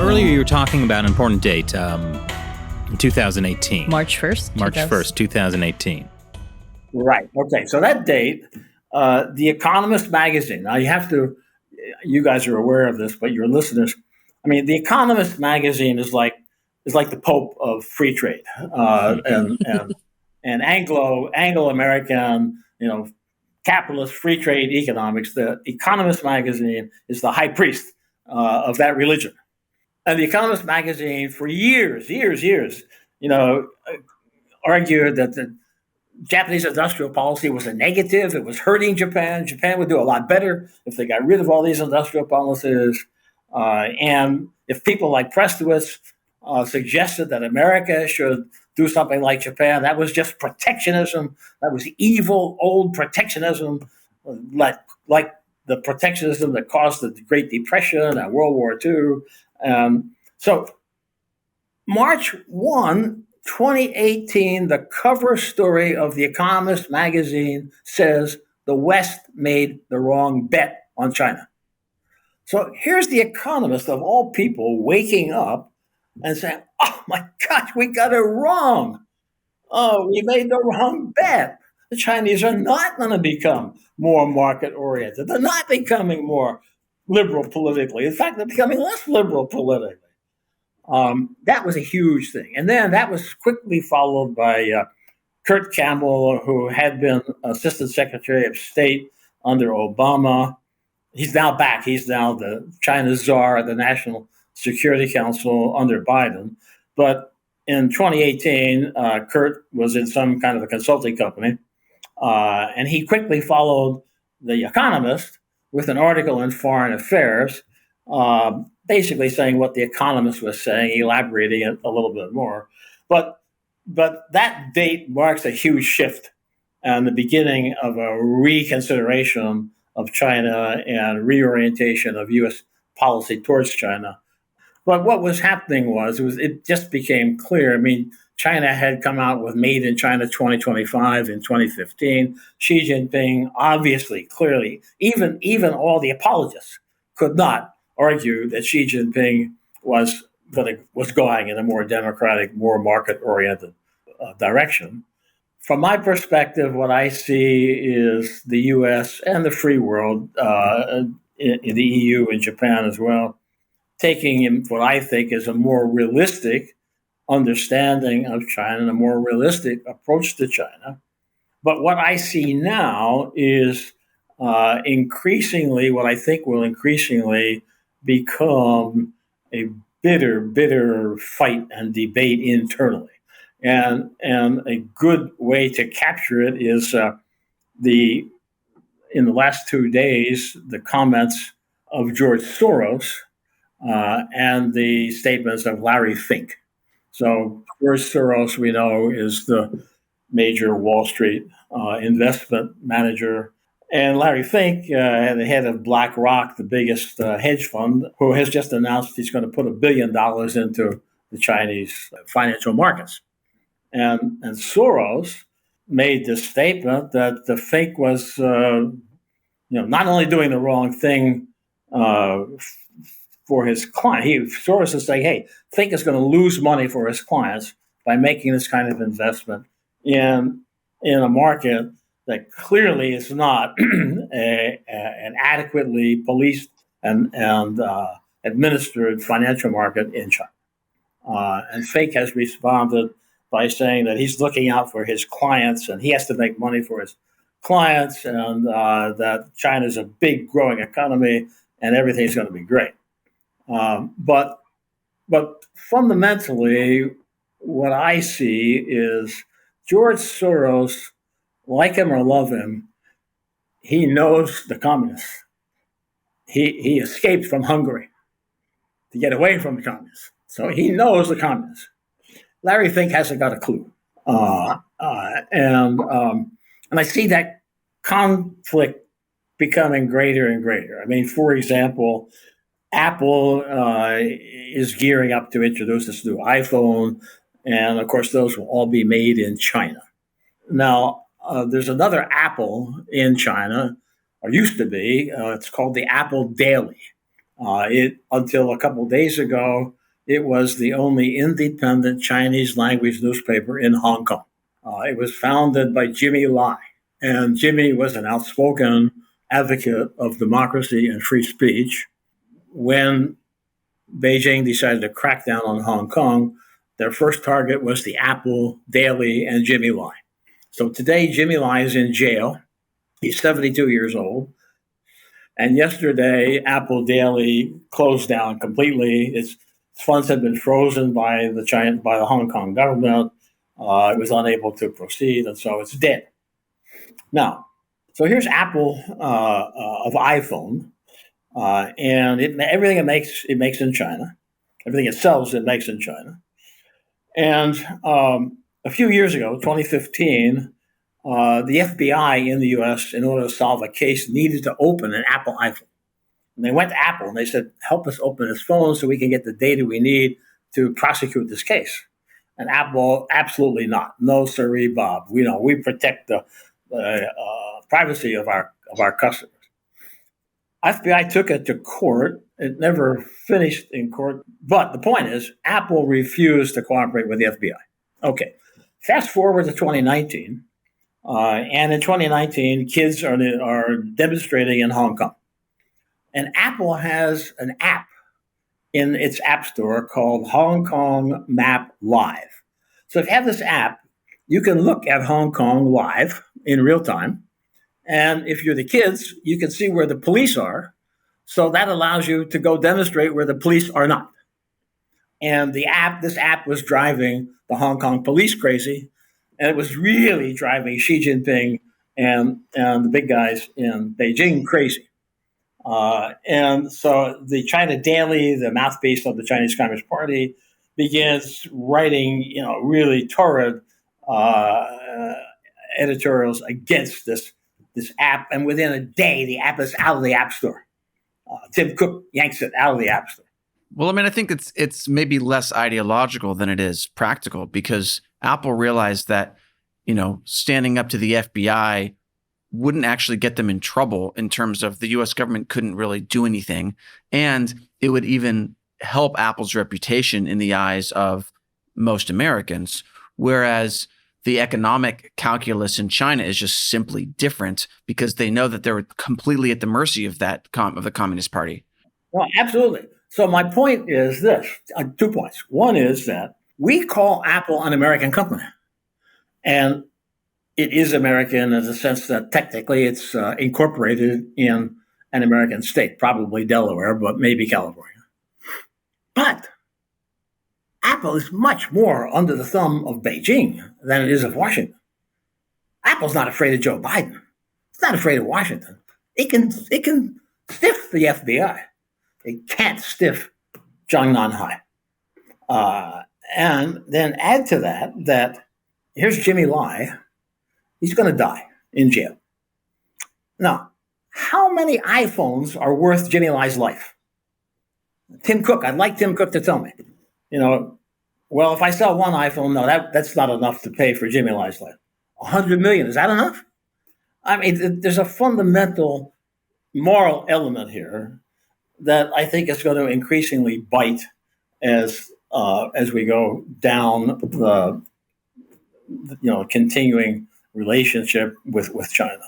earlier you were talking about an important date, in 2018. March 1st? March 1st, 2018. Right. Okay. So that date, the Economist Magazine. Now you guys are aware of this, but your listeners, I mean, the Economist Magazine is like the Pope of free trade, and Anglo-American, capitalist free trade economics. The Economist Magazine is the high priest of that religion. And the Economist Magazine, for years, argued that the Japanese industrial policy was a negative. It was hurting Japan. Japan would do a lot better if they got rid of all these industrial policies. And if people like Prestowitz suggested that America should do something like Japan, that was just protectionism. That was evil, old protectionism, like the protectionism that caused the Great Depression and World War II. So March 1, 2018, the cover story of The Economist magazine says the West made the wrong bet on China. So here's The Economist, of all people, waking up and saying, oh my gosh, we got it wrong. Oh, we made the wrong bet. The Chinese are not going to become more market-oriented. They're not becoming more liberal politically. In fact, they're becoming less liberal politically. That was a huge thing. And then that was quickly followed by Kurt Campbell, who had been Assistant Secretary of State under Obama. He's now back. He's now the China czar at the National Security Council under Biden. But in 2018, Kurt was in some kind of a consulting company, and he quickly followed The Economist with an article in Foreign Affairs, basically saying what The Economist was saying, elaborating it a little bit more. But that date marks a huge shift and the beginning of a reconsideration of China and reorientation of U.S. policy towards China. But what was happening was it just became clear. I mean, China had come out with Made in China 2025 in 2015. Xi Jinping, obviously, clearly, even all the apologists could not argue that Xi Jinping was going in a more democratic, more market-oriented direction. From my perspective, what I see is the U.S. and the free world, in the EU and Japan as well, taking what I think is a more realistic understanding of China and a more realistic approach to China. But what I see now is increasingly, what I think will increasingly become a bitter fight and debate internally. And a good way to capture it is in the last 2 days, the comments of George Soros and the statements of Larry Fink. So George Soros, we know, is the major Wall Street investment manager. And Larry Fink, the head of BlackRock, the biggest hedge fund, who has just announced he's going to put $1 billion into the Chinese financial markets. And Soros made this statement that the Fink was, not only doing the wrong thing for his client. Soros is saying, hey, Fink is going to lose money for his clients by making this kind of investment in a market that clearly is not an adequately policed and administered financial market in China. And Fink has responded by saying that he's looking out for his clients and he has to make money for his clients, and that China's a big growing economy and everything's going to be great. But fundamentally, what I see is George Soros, like him or love him, he knows the communists. He escaped from Hungary to get away from the communists. So he knows the communists. Larry Fink hasn't got a clue. And I see that conflict becoming greater and greater. I mean, for example, Apple is gearing up to introduce this new iPhone, and of course, those will all be made in China. Now, there's another Apple in China, or used to be. It's called the Apple Daily. It until a couple days ago, it was the only independent Chinese language newspaper in Hong Kong. It was founded by Jimmy Lai, and Jimmy was an outspoken advocate of democracy and free speech. When Beijing decided to crack down on Hong Kong, their first target was the Apple Daily and Jimmy Lai. So today, Jimmy Lai is in jail. He's 72 years old. And yesterday, Apple Daily closed down completely. Its funds had been frozen by the Hong Kong government. It was unable to proceed, and so it's dead. Now, so here's Apple of iPhone, and everything it makes in China. Everything it sells, it makes in China. And a few years ago, 2015, the FBI in the U.S., in order to solve a case, needed to open an Apple iPhone. And they went to Apple and they said, help us open this phone so we can get the data we need to prosecute this case. And Apple, absolutely not. No, sirree, Bob. We protect the privacy of our customers. FBI took it to court. It never finished in court. But the point is, Apple refused to cooperate with the FBI. Okay, fast forward to 2019. And in 2019, kids are demonstrating in Hong Kong. And Apple has an app in its app store called Hong Kong Map Live. So if you have this app, you can look at Hong Kong live in real time. And if you're the kids, you can see where the police are. So that allows you to go demonstrate where the police are not. And this app was driving the Hong Kong police crazy. And it was really driving Xi Jinping and the big guys in Beijing crazy. And so the China Daily, the mouthpiece of the Chinese Communist Party, begins writing, really torrid editorials against this app. And within a day, the app is out of the App Store. Tim Cook yanks it out of the App Store. Well, I mean, I think it's maybe less ideological than it is practical, because Apple realized that, standing up to the FBI wouldn't actually get them in trouble in terms of the U.S. government couldn't really do anything. And it would even help Apple's reputation in the eyes of most Americans. Whereas the economic calculus in China is just simply different, because they know that they're completely at the mercy of the Communist Party. Well, absolutely. So my point is this, 2 points. One is that we call Apple an American company. And it is American in the sense that technically it's incorporated in an American state, probably Delaware, but maybe California. But Apple is much more under the thumb of Beijing than it is of Washington. Apple's not afraid of Joe Biden. It's not afraid of Washington. It can stiff the FBI. It can't stiff Jiangnan High. And then add to that here's Jimmy Lai. He's going to die in jail. Now, how many iPhones are worth Jimmy Lai's life? Tim Cook, I'd like Tim Cook to tell me. Well, if I sell one iPhone, no, that's not enough to pay for Jimmy Lai's life. 100 million, is that enough? I mean, there's a fundamental moral element here that I think is going to increasingly bite as we go down the continuing relationship with China.